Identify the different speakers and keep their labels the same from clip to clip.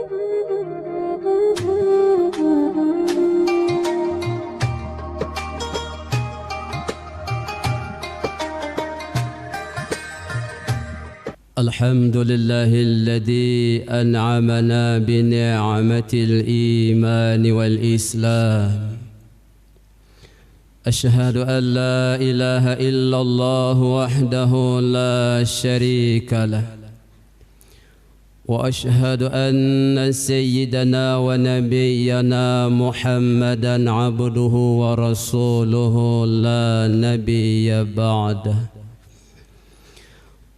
Speaker 1: الحمد لله الذي أنعمنا بنعمة الإيمان والإسلام. أشهد أن لا إله إلا الله وحده لا شريك له، وأشهد أن سيدنا ونبينا محمدا عبده ورسوله لا نبي بعده.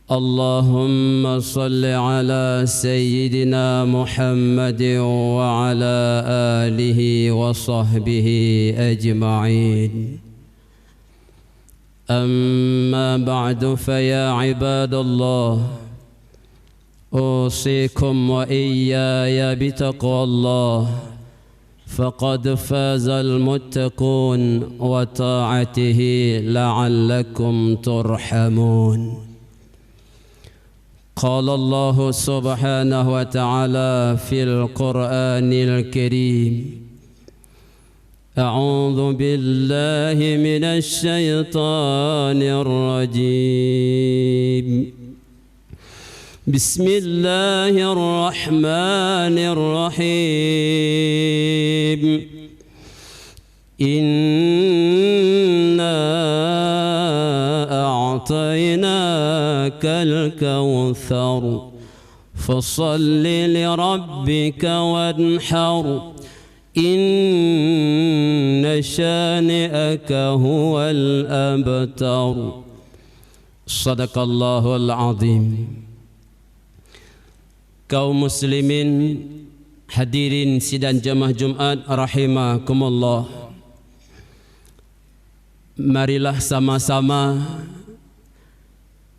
Speaker 1: اللهم صل على سيدنا محمد وعلى آله وصحبه أجمعين. أما بعد، فيا عباد الله، أوصيكم وإياي بتقوى الله، فقد فاز المتقون وطاعته لعلكم ترحمون. قال الله سبحانه وتعالى في القرآن الكريم: أعوذ بالله من الشيطان الرجيم، بسم الله الرحمن الرحيم. إنا أعطيناك الكوثر فصل لربك وانحر إن شانئك هو الأبتر. صدق الله العظيم. Kaum muslimin, hadirin sidang jamaah Jumat rahimakumullah, marilah sama-sama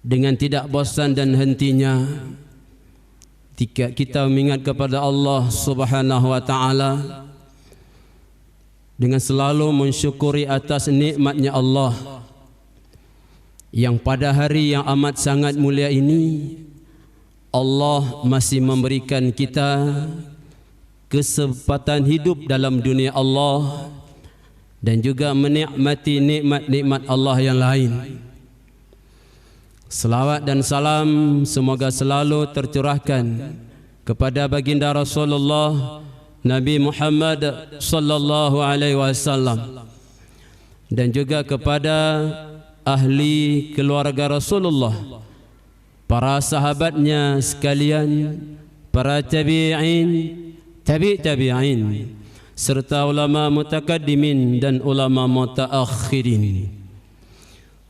Speaker 1: dengan tidak bosan dan hentinya kita mengingat kepada Allah Subhanahu wa taala, dengan selalu mensyukuri atas nikmatnya Allah yang pada hari yang amat sangat mulia ini Allah masih memberikan kita kesempatan hidup dalam dunia Allah dan juga menikmati nikmat-nikmat Allah yang lain. Selawat dan salam semoga selalu tercurahkan kepada baginda Rasulullah Nabi Muhammad sallallahu alaihi wasallam dan juga kepada ahli keluarga Rasulullah, para sahabatnya sekalian, para tabi'in, serta ulama mutakaddimin dan ulama mutaakhirin.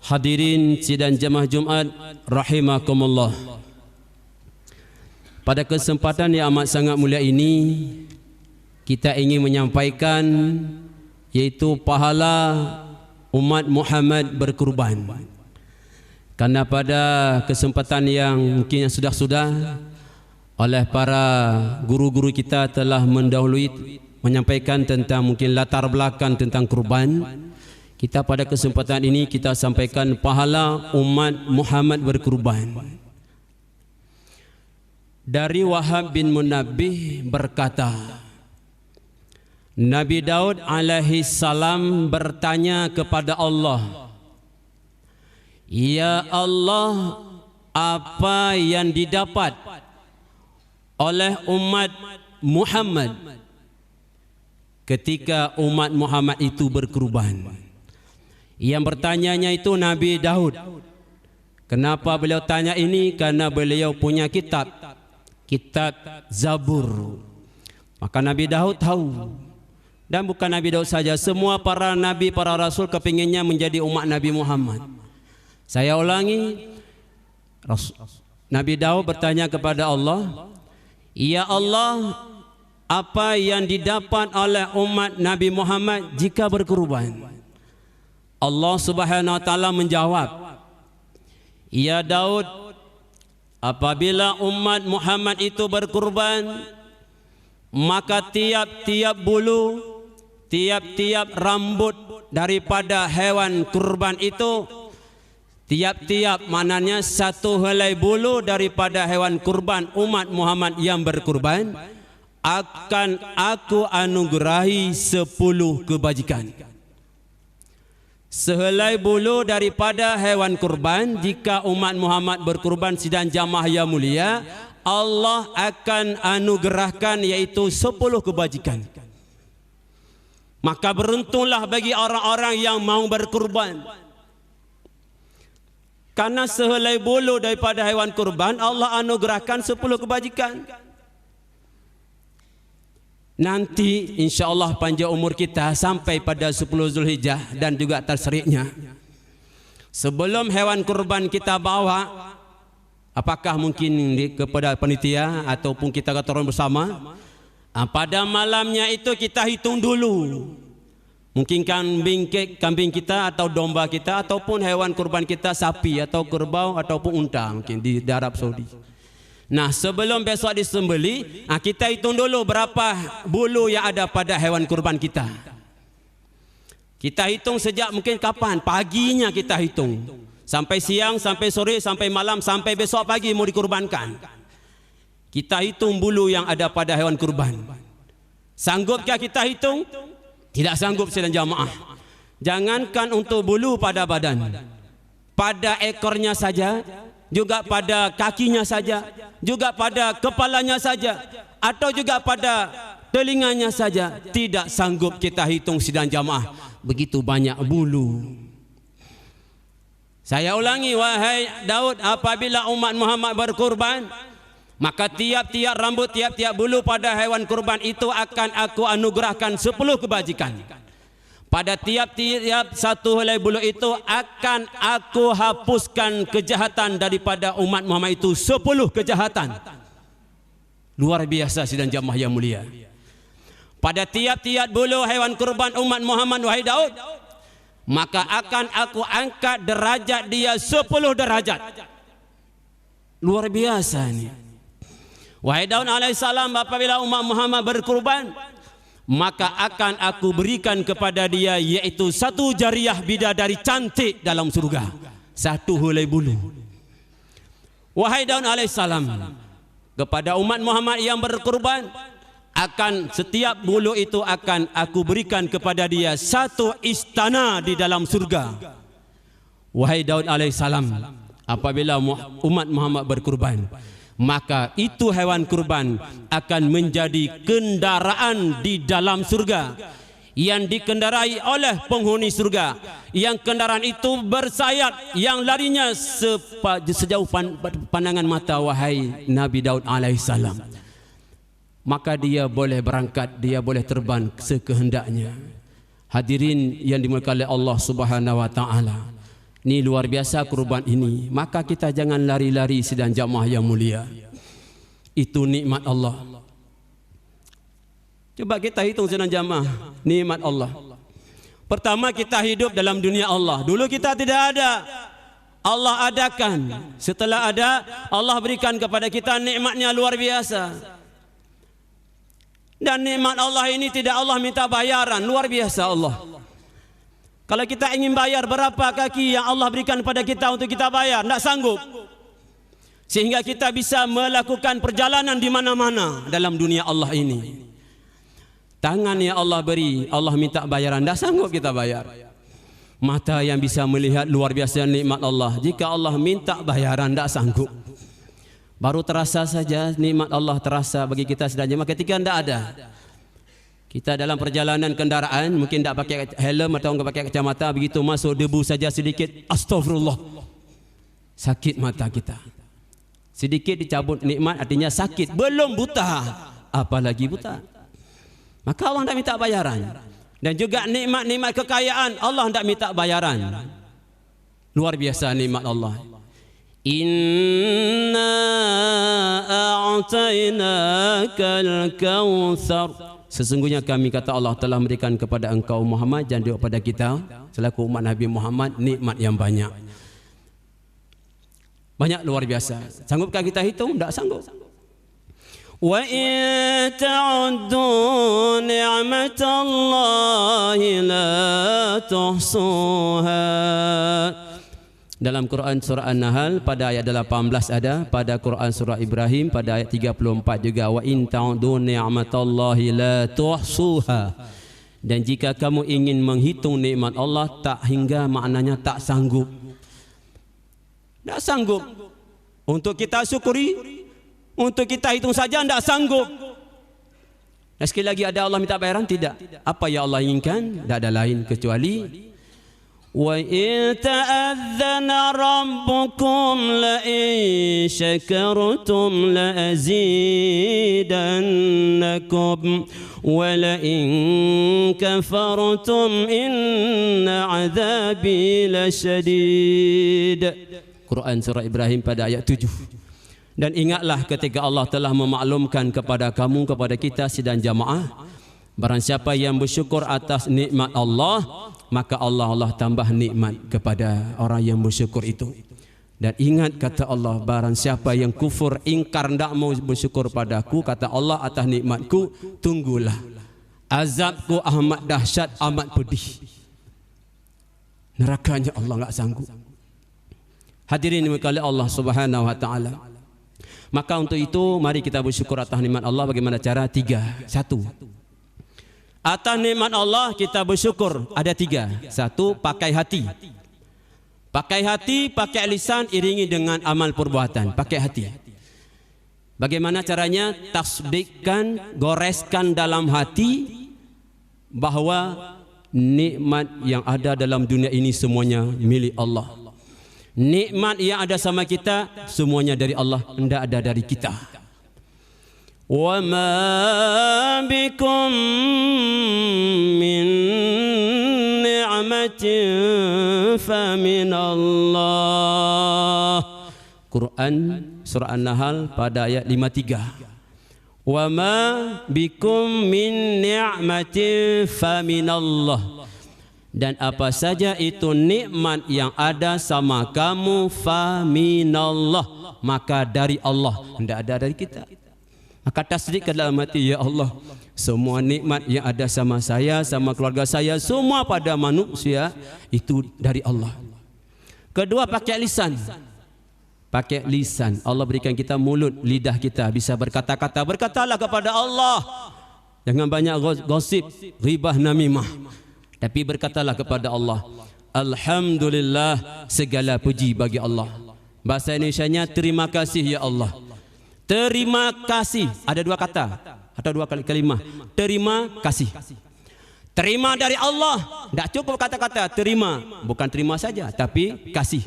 Speaker 1: Hadirin sidang jamaah Jumat rahimakumullah, pada kesempatan yang amat sangat mulia ini kita ingin menyampaikan yaitu pahala umat Muhammad berkurban. Karena pada kesempatan yang mungkin yang sudah oleh para guru-guru kita telah mendahului menyampaikan tentang mungkin latar belakang tentang kurban, kita pada kesempatan ini kita sampaikan pahala umat Muhammad berkurban. Dari Wahab bin Munabbih berkata, Nabi Daud alaihi salam bertanya kepada Allah, "Ya Allah, apa yang didapat oleh umat Muhammad ketika umat Muhammad itu berkurban?" Yang bertanyanya itu Nabi Daud. Kenapa beliau tanya ini? Karena beliau punya kitab Zabur. Maka Nabi Daud tahu. Dan bukan Nabi Daud saja, semua para nabi, para rasul kepinginnya menjadi umat Nabi Muhammad. Saya ulangi, Nabi Daud bertanya kepada Allah, "Ya Allah, apa yang didapat oleh umat Nabi Muhammad jika berkurban?" Allah Subhanahu wa taala menjawab, "Ya Daud, apabila umat Muhammad itu berkurban, maka tiap-tiap bulu, tiap-tiap rambut daripada hewan kurban itu, tiap-tiap mananya satu helai bulu daripada hewan kurban umat Muhammad yang berkurban, akan aku anugerahi 10 kebajikan. Sehelai bulu daripada hewan kurban, jika umat Muhammad berkurban sidang jamaah yang mulia, Allah akan anugerahkan yaitu 10 kebajikan. Maka beruntunglah bagi orang-orang yang mau berkurban. Karena sehelai bulu daripada hewan kurban, Allah anugerahkan 10 kebajikan. Nanti insya-Allah panjang umur kita sampai pada 10 Zulhijjah dan juga tasriknya. Sebelum hewan kurban kita bawa, apakah mungkin kepada panitia ataupun kita kata orang bersama, pada malamnya itu kita hitung dulu. Mungkin kambing kita atau domba kita ataupun hewan kurban kita, sapi atau kerbau ataupun unta mungkin di Arab Saudi. Nah, sebelum besok disembeli, kita hitung dulu berapa bulu yang ada pada hewan kurban kita. Kita hitung sejak mungkin kapan? Paginya kita hitung. Sampai siang, sampai sore, sampai malam, sampai besok pagi mau dikurbankan. Kita hitung bulu yang ada pada hewan kurban. Sanggupkah kita hitung? Tidak sanggup sedang jamaah. Jangankan untuk bulu pada badan, pada ekornya saja, juga pada kakinya saja, juga pada kepalanya saja, atau juga pada telinganya saja, tidak sanggup kita hitung sidang jamaah. Begitu banyak bulu. Saya ulangi, wahai Daud, apabila umat Muhammad berkurban, maka tiap-tiap rambut, tiap-tiap bulu pada hewan kurban itu akan aku anugerahkan 10 kebajikan. Pada tiap-tiap satu helai bulu itu akan aku hapuskan kejahatan daripada umat Muhammad itu, 10 kejahatan. Luar biasa sidang jamaah yang mulia. Pada tiap-tiap bulu hewan kurban umat Muhammad, wahai Daud, maka akan aku angkat derajat dia 10 derajat. Luar biasa ini. Wahai Daud alaihissalam, apabila umat Muhammad berkurban, maka akan aku berikan kepada dia yaitu 1 jariah bidadari cantik dalam surga, 1 helai bulu. Wahai Daud alaihissalam, kepada umat Muhammad yang berkurban, akan setiap bulu itu akan aku berikan kepada dia 1 istana di dalam surga. Wahai Daud alaihissalam, apabila umat Muhammad berkurban, maka itu hewan kurban akan menjadi kendaraan di dalam surga yang dikendarai oleh penghuni surga, yang kendaraan itu bersayap, yang larinya sejauh pandangan mata, wahai Nabi Daud alaihissalam. Maka dia boleh berangkat, dia boleh terbang sekehendaknya. Hadirin yang dimuliakan oleh Allah Subhanahu wa taala, ini luar biasa kurban ini. Maka kita jangan lari-lari sidang jamaah yang mulia. Itu nikmat Allah. Coba kita hitung sidang jamaah, nikmat Allah. Pertama, kita hidup dalam dunia Allah. Dulu kita tidak ada, Allah adakan. Setelah ada, Allah berikan kepada kita nikmatnya luar biasa. Dan nikmat Allah ini tidak Allah minta bayaran, luar biasa Allah. Kalau kita ingin bayar, berapa kaki yang Allah berikan kepada kita untuk kita bayar? Tidak sanggup. Sehingga kita bisa melakukan perjalanan di mana-mana dalam dunia Allah ini. Tangan yang Allah beri, Allah minta bayaran, tidak sanggup kita bayar. Mata yang bisa melihat, luar biasa nikmat Allah. Jika Allah minta bayaran, tidak sanggup. Baru terasa saja nikmat Allah terasa bagi kita sedang jemaah ketika tidak ada. Kita dalam perjalanan kendaraan mungkin tidak pakai helm atau tidak pakai kacamata, begitu masuk debu saja sedikit, astagfirullah, sakit mata kita. Sedikit dicabut nikmat artinya sakit, belum buta, apalagi buta. Maka Allah tidak minta bayaran. Dan juga nikmat-nikmat kekayaan Allah tidak minta bayaran. Luar biasa nikmat Allah. Inna a'tainakal kautsar. Sesungguhnya kami, kata Allah, telah memberikan kepada engkau Muhammad dan juga kepada kita selaku umat Nabi Muhammad nikmat yang banyak. Banyak, luar biasa. Sanggupkah kita hitung? Tidak sanggup. Wa in ta'uddu ni'matallahi la tuhsuha. Dalam Quran surah An-Nahl pada ayat 18 ada, pada Quran surah Ibrahim pada ayat 34 juga, wa in ta'udu ni'matallahi la tuhsuha. Dan jika kamu ingin menghitung nikmat Allah, tak hingga maknanya tak sanggup. Tak sanggup untuk kita syukuri, untuk kita hitung saja tidak sanggup. Dan sekali lagi, ada Allah minta bayaran? Tidak. Apa yang Allah inginkan? Tidak ada lain kecuali وَإِن تَأَذَّنَ رَبُّكُمْ لَئِن شَكَرْتُمْ لَأَزِيدَنَّكُمْ وَلَئِن كَفَرْتُمْ إِنَّ عَذَابِي لَشَدِيدٌ. Quran surah Ibrahim pada ayat 7. Dan ingatlah ketika Allah telah memaklumkan kepada kamu, kepada kita sidang jamaah, barang siapa yang bersyukur atas nikmat Allah, maka Allah tambah nikmat kepada orang yang bersyukur itu. Dan ingat kata Allah, barang siapa yang kufur, ingkar, tidak mau bersyukur padaku, kata Allah, atas nikmatku, tunggulah azabku amat dahsyat, amat pedih. Nerakanya Allah enggak sanggup. Hadirin oleh Allah Subhanahu wa taala. Maka untuk itu mari kita bersyukur atas nikmat Allah. Bagaimana cara? 3. 1. Atas nikmat Allah kita bersyukur ada 3. 1, pakai hati. Pakai hati, pakai lisan, iringi dengan amal perbuatan. Pakai hati. Bagaimana caranya? Tasbihkan, goreskan dalam hati bahwa nikmat yang ada dalam dunia ini semuanya milik Allah. Nikmat yang ada sama kita semuanya dari Allah, tidak ada dari kita. وَمَا بِكُمْ مِنْ نِعْمَةٍ فَمِنَ اللَّهِ. Quran surah An-Nahl pada ayat 53. وَمَا بِكُمْ مِنْ نِعْمَةٍ فَمِنَ اللَّهِ. Dan apa saja itu nikmat yang ada sama kamu, faminallah, maka dari Allah, tidak ada dari kita. Maka tasdik ke dalam hati, ya Allah, semua nikmat yang ada sama saya, sama keluarga saya, semua pada manusia itu dari Allah. Kedua, pakai lisan. Pakai lisan. Allah berikan kita mulut, lidah kita bisa berkata-kata. Berkatalah kepada Allah. Jangan banyak gosip, ghibah, namimah. Tapi berkatalah kepada Allah, alhamdulillah, segala puji bagi Allah. Bahasa Indonesianya, terima kasih ya Allah. Terima kasih. Ada 2 kata atau 2 kalimah. Terima kasih. Terima dari Allah. Tidak cukup kata-kata terima. Bukan terima saja, tapi kasih.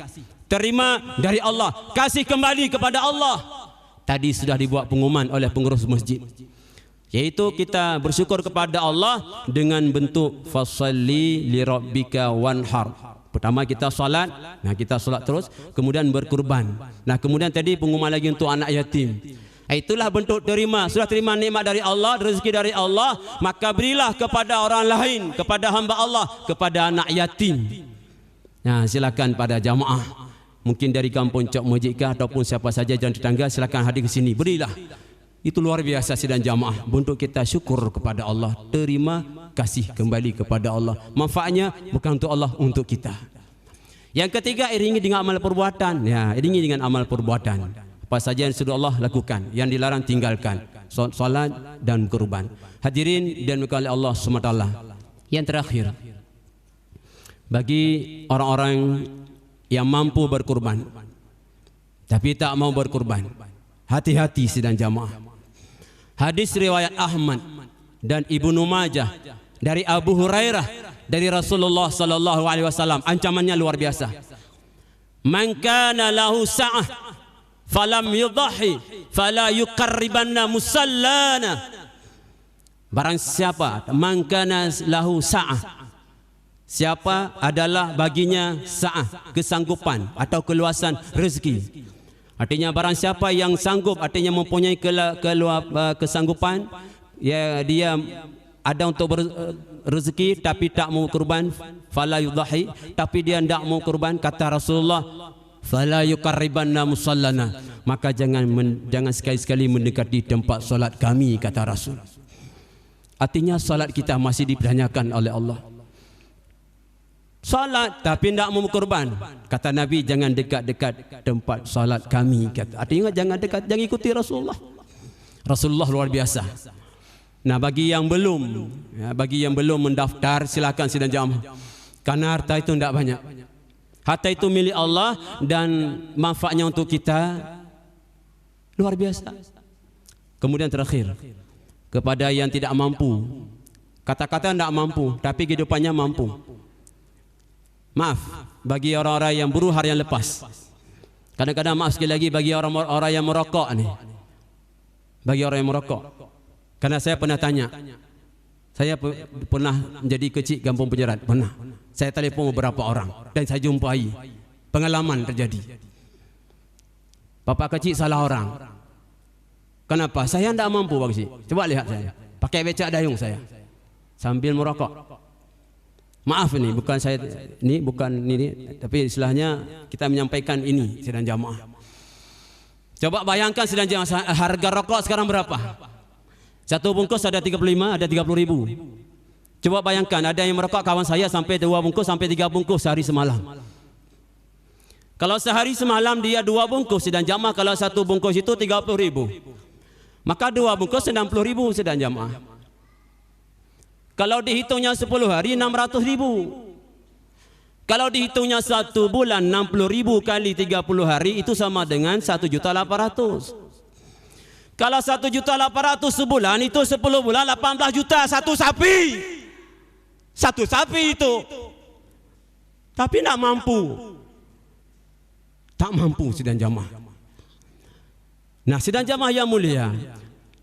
Speaker 1: Terima dari Allah. Kasih kembali kepada Allah. Tadi sudah dibuat pengumuman oleh pengurus masjid, yaitu kita bersyukur kepada Allah dengan bentuk fasalli li rabbika wanhar. Pertama kita salat, nah kita salat terus, kemudian berkurban. Nah kemudian tadi pengumuman lagi untuk anak yatim. Itulah bentuk terima. Sudah terima nikmat dari Allah, rezeki dari Allah, maka berilah kepada orang lain, kepada hamba Allah, kepada anak yatim. Nah silakan pada jamaah, mungkin dari kampung Cok Mojika ataupun siapa saja jalan tetangga, silakan hadir ke sini, berilah. Itu luar biasa sidang jamaah. Bentuk kita syukur kepada Allah. Terima kasih kembali kepada Allah. Manfaatnya bukan untuk Allah, untuk kita. Yang ketiga, iringi dengan amal perbuatan. Ya, iringi dengan amal perbuatan. Apa saja yang sudah Allah lakukan, yang dilarang tinggalkan. Salat dan kurban. Hadirin dan oleh Allah SWT. Yang terakhir, bagi orang-orang yang mampu berkurban tapi tak mau berkurban, hati-hati sidang jamaah. Hadis riwayat Ahmad dan Ibnu Majah dari Abu Hurairah dari Rasulullah sallallahu alaihi wasallam, ancamannya luar biasa. Man kana lahu sa'ah falam yudhi fala yuqarribanna musallana. Barang siapa, man kana lahu sa'ah, siapa adalah baginya sa'ah, kesanggupan atau keluasan rezeki. Artinya barang siapa yang sanggup, artinya mempunyai kesanggupan, ya dia ada untuk rezeki tapi tak mau kurban, fala yudhi, tapi dia tidak mau kurban, kata Rasulullah, fala yuqarribanna musallana, maka jangan sekali-sekali mendekati tempat solat kami, kata Rasul. Artinya solat kita masih dipertanyakan oleh Allah. Salat tapi tidak mau kurban. Kata Nabi, jangan dekat-dekat tempat salat kami. Kata, artinya jangan dekat, jangan ikuti Rasulullah. Rasulullah luar biasa. Nah, bagi yang belum mendaftar, silakan sidang jamaah. Karena harta itu tidak banyak. Harta itu milik Allah dan manfaatnya untuk kita luar biasa. Kemudian terakhir, kepada yang tidak mampu. Kata-kata tidak mampu, tapi kehidupannya mampu. Maaf, bagi orang-orang yang buruh harian lepas. Kadang-kadang maaf sekali lagi bagi orang-orang yang merokok nih. Bagi orang yang merokok. Karena saya pernah tanya. Saya pernah menjadi kecil kampung Penjerat. Pernah. Saya telefon beberapa orang dan saya jumpai pengalaman terjadi. Bapak kecil salah orang. Kenapa? Saya tidak mampu Pak Kecil. Coba lihat saya. Pakai becak dayung saya. Sambil merokok. Maaf ini bukan saya tapi istilahnya kita menyampaikan ini sidang jamaah. Coba bayangkan sidang jamaah, harga rokok sekarang berapa? Satu bungkus ada 35, ada 30 ribu. Coba bayangkan ada yang merokok kawan saya sampai 2 bungkus sampai 3 bungkus sehari semalam. Kalau sehari semalam dia 2 bungkus sidang jamaah, kalau satu bungkus itu 30 ribu. Maka 2 bungkus 60 ribu sidang jamaah. Kalau dihitungnya 10 hari 600 ribu. Kalau dihitungnya 1 bulan 60 ribu kali 30 hari itu sama dengan 1.800.000. Kalau 1.800.000 sebulan itu 10 bulan 18 juta satu sapi. Satu sapi itu. Tapi tidak mampu. Tak mampu sidang jamaah. Nah, sidang jamaah yang mulia.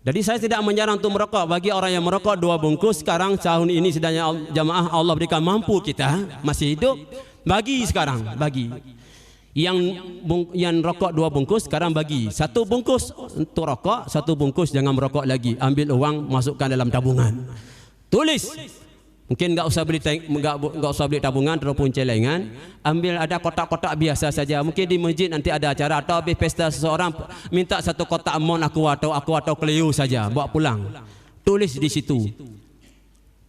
Speaker 1: Jadi saya tidak menyarankan untuk merokok. Bagi orang yang merokok 2 bungkus sekarang tahun ini sedang jamaah Allah berikan mampu kita masih hidup, bagi sekarang bagi yang rokok 2 bungkus sekarang bagi 1 bungkus untuk rokok, 1 bungkus jangan merokok lagi, ambil uang masukkan dalam tabungan, tulis. Mungkin enggak usah beli tabungan ataupun celengan, ambil ada kotak-kotak biasa saja. Mungkin di masjid nanti ada acara atau habis pesta seseorang minta 1 kotak amon aku atau Cleo saja, bawa pulang. Tulis di situ.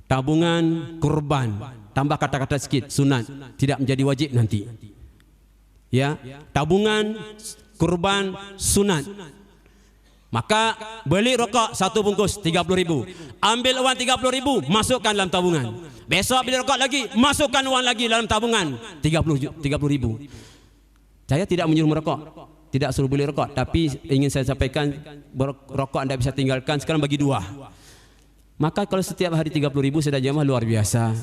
Speaker 1: Tabungan kurban, tambah kata-kata sikit, sunat, tidak menjadi wajib nanti. Ya, tabungan kurban sunat. Maka beli rokok 1 bungkus 30 ribu. Ambil uang 30 ribu, masukkan dalam tabungan. Besok beli rokok lagi, masukkan uang lagi dalam tabungan 30 ribu. Saya tidak menyuruh merokok, tidak suruh beli rokok, tapi ingin saya sampaikan rokok Anda bisa tinggalkan sekarang bagi 2. Maka kalau setiap hari 30 ribu sudah jamaah luar biasa.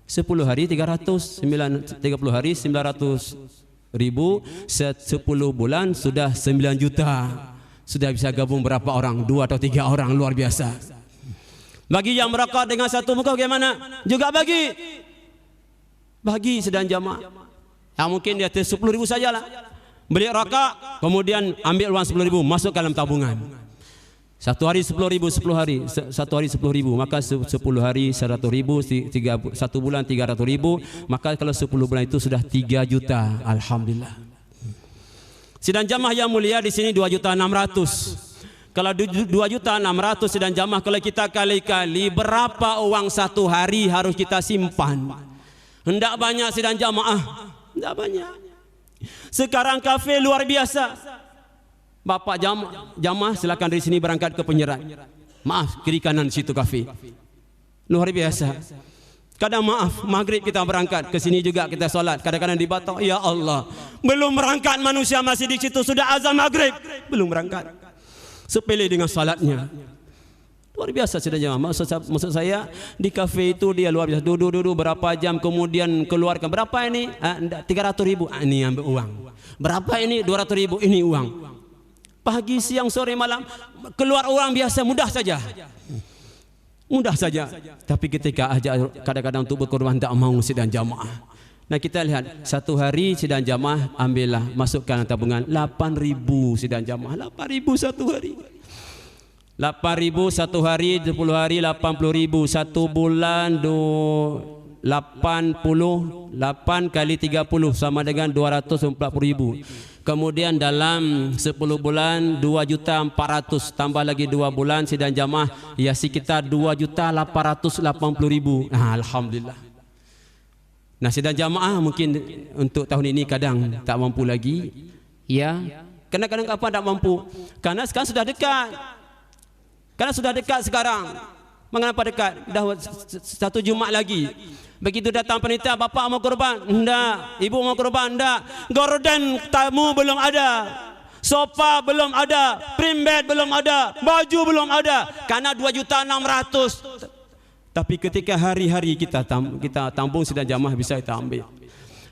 Speaker 1: 10 hari 300, 30 hari 900 ribu, 10 bulan sudah 9 juta. Sudah bisa gabung berapa orang? 2 atau 3 orang, luar biasa. Bagi yang merokok dengan 1 bungkus bagaimana? Juga bagi sedang jamaah. Yang mungkin dia 10 ribu sajalah. Beli rokok, kemudian ambil uang 10 ribu, masuk dalam tabungan. 1 hari 10 ribu, 10 hari 1 hari 10 ribu, maka 10 hari 100 ribu, 1 bulan 300 ribu, maka kalau 10 bulan itu sudah 3 juta. Alhamdulillah. Sidang jamaah yang mulia di sini 2.600.000. Kalau 2.600.000 sidang jamaah, kalau kita kali-kali berapa uang 1 hari harus kita simpan? Hendak banyak sidang jamaah, hendak banyak. Sekarang kafe luar biasa. Bapak jamaah silakan dari sini berangkat ke Penjerat. Maaf, kiri kanan situ kafe. Luar biasa. Kadang maaf, maghrib kita berangkat ke sini juga kita solat. Kadang-kadang di Batok, ya Allah, belum berangkat manusia masih di situ sudah azan maghrib, belum berangkat. Sepele dengan salatnya. Luar biasa sudah jamaah. Maksud saya di kafe itu dia luar biasa. Duduk berapa jam kemudian keluarkan berapa ini? 300 ribu. Ini ambil uang. Berapa ini? 200 ribu. Ini uang. Pagi, siang, sore, malam keluar uang biasa, mudah saja. Mudah saja, tapi ketika ajak kadang-kadang untuk berkorban tak mau sidang jamaah. Nah kita lihat 1 hari sidang jamaah, ambillah masukkan tabungan 8.000 sidang jamaah, 8.000 1 hari. 8.000 1 hari, 10 hari 80.000, 1 bulan 88 kali 30 sama dengan 240.000. Kemudian dalam 10 bulan 2.400.000 tambah lagi 2 bulan sidang jamaah ya sekitar 2.880.000. Alhamdulillah. Nah, sidang jamaah mungkin untuk tahun ini kadang tak mampu lagi. Ya, kadang-kadang kapan tak mampu? Karena sekarang sudah dekat. Karena sudah dekat sekarang. Mengapa dekat? Dah satu Jumaat lagi. Begitu datang panitia, bapak mau kurban? Enggak. Ibu mau kurban? Enggak. Gorden tamu belum ada. Sofa belum ada. Primbed belum ada. Baju belum ada. Karena 2.600.000. Tapi ketika hari-hari kita tampung sidang jamaah bisa kita ambil.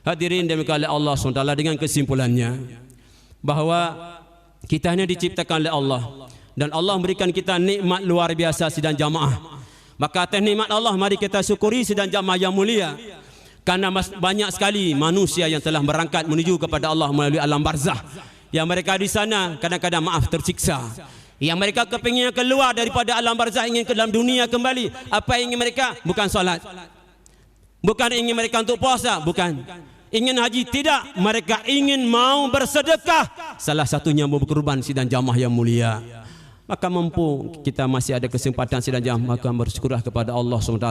Speaker 1: Hadirin demikian oleh Allah SWT dengan kesimpulannya bahawa kita hanya diciptakan oleh Allah dan Allah memberikan kita nikmat luar biasa sidang jamaah. Maka atas nikmat Allah mari kita syukuri sidang jamaah yang mulia. Karena banyak sekali manusia yang telah berangkat menuju kepada Allah melalui alam barzah. Yang mereka di sana kadang-kadang maaf tersiksa. Yang mereka kepingin keluar daripada alam barzah, ingin ke dalam dunia kembali. Apa yang ingin mereka? Bukan solat. Bukan ingin mereka untuk puasa, bukan. Ingin haji, tidak. Mereka ingin mau bersedekah. Salah satunya mau berkorban sidang jamaah yang mulia. Maka mampu kita masih ada kesempatan sidang jamaah, maka bersyukurlah kepada Allah SWT.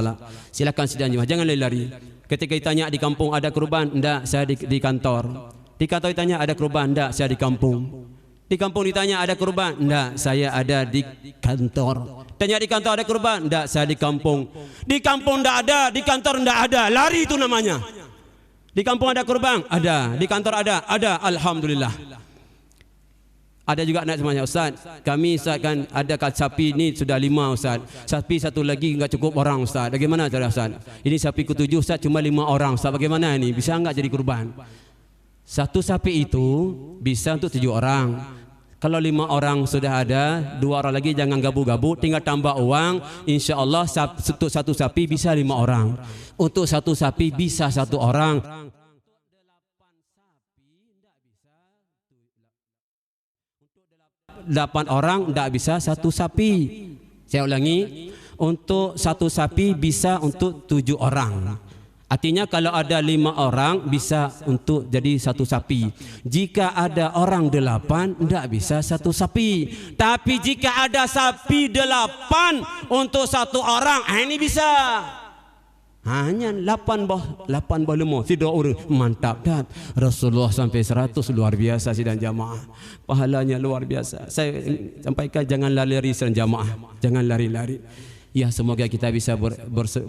Speaker 1: Silakan sidang jamaah, jangan lari-lari. Ketika ditanya di kampung ada kurban, enggak, saya di kantor. Di kantor ditanya ada kurban, enggak, saya di kampung. Di kampung ditanya ada kurban, enggak, saya ada di kantor. Tanya di kantor ada kurban, enggak, saya di kampung. Di kampung enggak ada, di kantor enggak ada, lari itu namanya. Di kampung ada kurban, ada. Di kantor ada, alhamdulillah. Ada juga anak semuanya, Ustaz. Kami Ustaz kan ada sapi ni sudah 5 Ustaz. Sapi satu lagi enggak cukup orang Ustaz. Bagaimana cara Ustaz? Ini sapi ke-7 Ustaz, cuma 5 orang Ustaz. Bagaimana ini? Bisa enggak jadi kurban? Satu sapi itu bisa untuk 7 orang. Kalau 5 orang sudah ada, 2 orang lagi jangan gabu-gabu, tinggal tambah uang. Insya Allah untuk satu sapi bisa 5 orang. Untuk satu sapi bisa 1 orang. 8 orang tidak bisa 1 sapi. Saya ulangi, untuk 1 sapi bisa untuk 7 orang. Artinya kalau ada 5 orang bisa untuk jadi 1 sapi. Jika ada orang 8 tidak bisa 1 sapi. Tapi jika ada sapi 8 untuk 1 orang, ini bisa. Hanya 8 bah lemah. Tidak orang mantap dah. Rasulullah sampai 100 luar biasa sidang jamaah. Pahalanya luar biasa. Saya sampaikan jangan lari-lari sidang jamaah. Jangan lari-lari. Ya, semoga kita bisa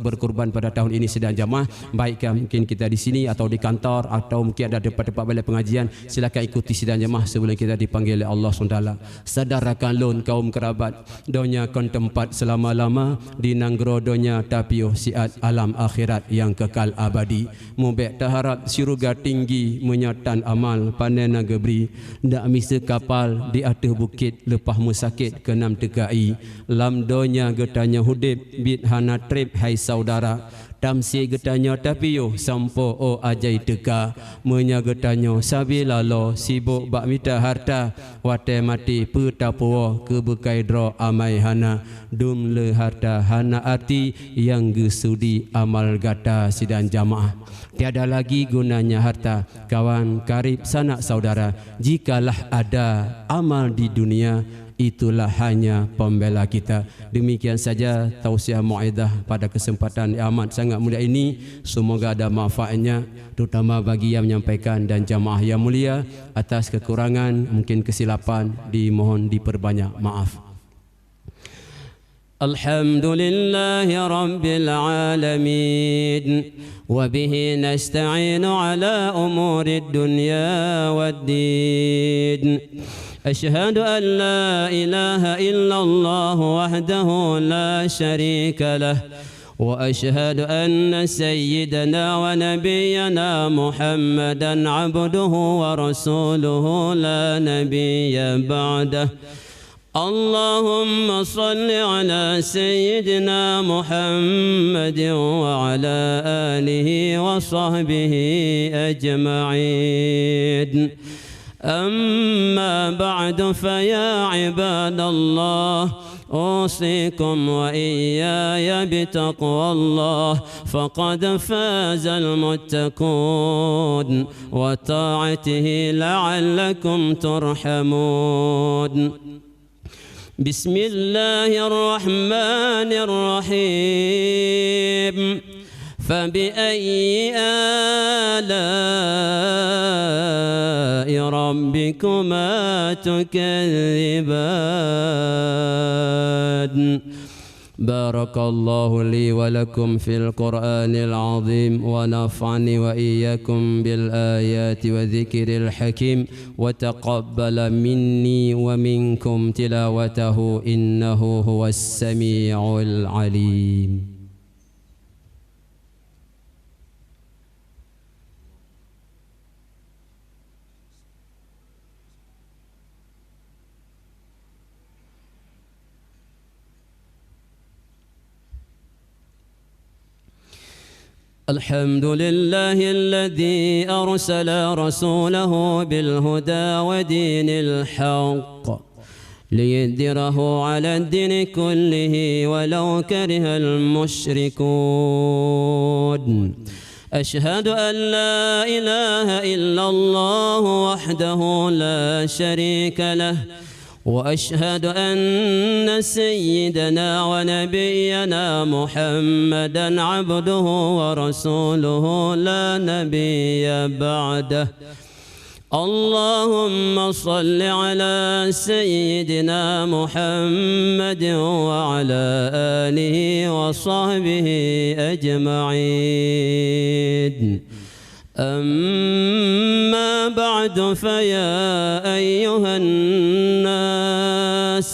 Speaker 1: berkorban pada tahun ini sidang jamaah. Baik mungkin kita di sini atau di kantor atau mungkin ada tempat-tempat balai pengajian, silakan ikuti sidang jamaah sebelum kita dipanggil oleh Allah SWT. Sadarakan lon kaum kerabat, donya kon tempat selama-lama di nanggro donya tapiuh siat alam akhirat yang kekal abadi. Mubek taharap syurga tinggi menyatan amal panen gebri. Ndak misa kapal di atas bukit lepah musakit kenam tegai. Lam donya getanya hudib bit hana trip hai saudara. Tamsi getanya tapiuh sampo o ajai teka. Menya getanya sabila lo sibuk bak mita harta. Wate mati petapuo kebekai dro amai hana. Dum le harta hana arti yang gesudi amal gata sidang jamaah. Tiada lagi gunanya harta, kawan karib sanak saudara, jikalah ada amal di dunia, itulah hanya pembela kita. Demikian saja tausiah muaidah pada kesempatan yang amat sangat mulia ini. Semoga ada manfaatnya, terutama bagi yang menyampaikan dan jamaah yang mulia. Atas kekurangan mungkin kesilapan dimohon diperbanyak maaf. Alhamdulillahi Rabbil Alamin. Wabihi nasta'inu ala umuri dunya waddin. Ashhadu an la ilaha illallah wahdahu la sharika lah. Wa ashhadu anna sayyidana wa nabiyyana Muhammadan abduhu wa rasuluhu la nabiyya ba'dah. اللهم صل على سيدنا محمد وعلى آله وصحبه أجمعين. أما بعد فيا عباد الله أوصيكم وإياي بتقوى الله فقد فاز المتقون وطاعته لعلكم ترحمون. بسم الله الرحمن الرحيم. فبأي آلاء ربكما تكذبان بارك الله لي ولكم في القرآن العظيم ونفعني وإياكم بالآيات وذكر الحكيم وتقبل مني ومنكم تلاوته إنه هو السميع العليم. الحمد لله الذي أرسل رسوله بالهدى ودين الحق ليظهره على الدين كله ولو كره المشركون. أشهد أن لا إله إلا الله وحده لا شريك له، وأشهد أن سيدنا ونبينا محمدًا عبده ورسوله لا نبي بعده. اللهم صل على سيدنا محمد وعلى آله وصحبه أجمعين. أما بعد فيا أيها الناس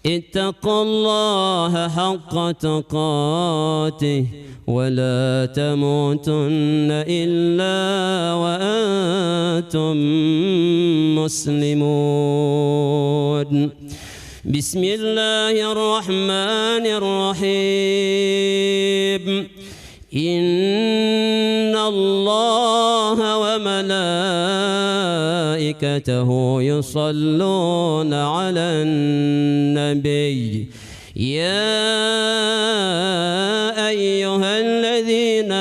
Speaker 1: اتقوا الله حق تقاته ولا تموتن إلا وأنتم مسلمون. بسم الله الرحمن الرحيم. إن الله وملائكته يصلون على النبي يا أيها الذين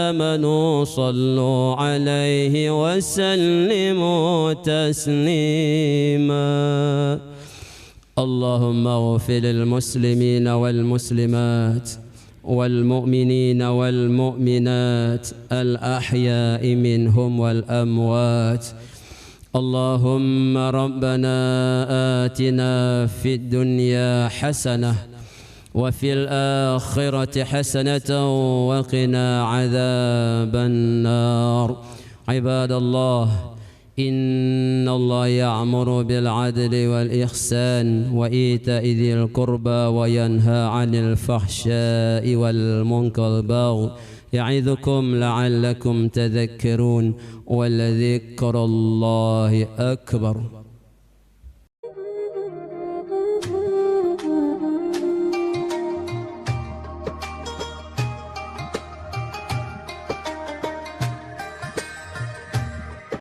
Speaker 1: آمنوا صلوا عليه وسلموا تسليما. اللهم اغفر للمسلمين والمسلمات والمؤمنين والمؤمنات الأحياء منهم والأموات. اللهم ربنا آتنا في الدنيا حسنة وفي الآخرة حسنة وقنا عذاب النار. عباد الله، إن الله يأمر بالعدل والإحسان وإيتاء ذي القربى وينهى عن الفحشاء والمنكر والبغي يعظكم لعلكم تذكرون ولذكر الله أكبر.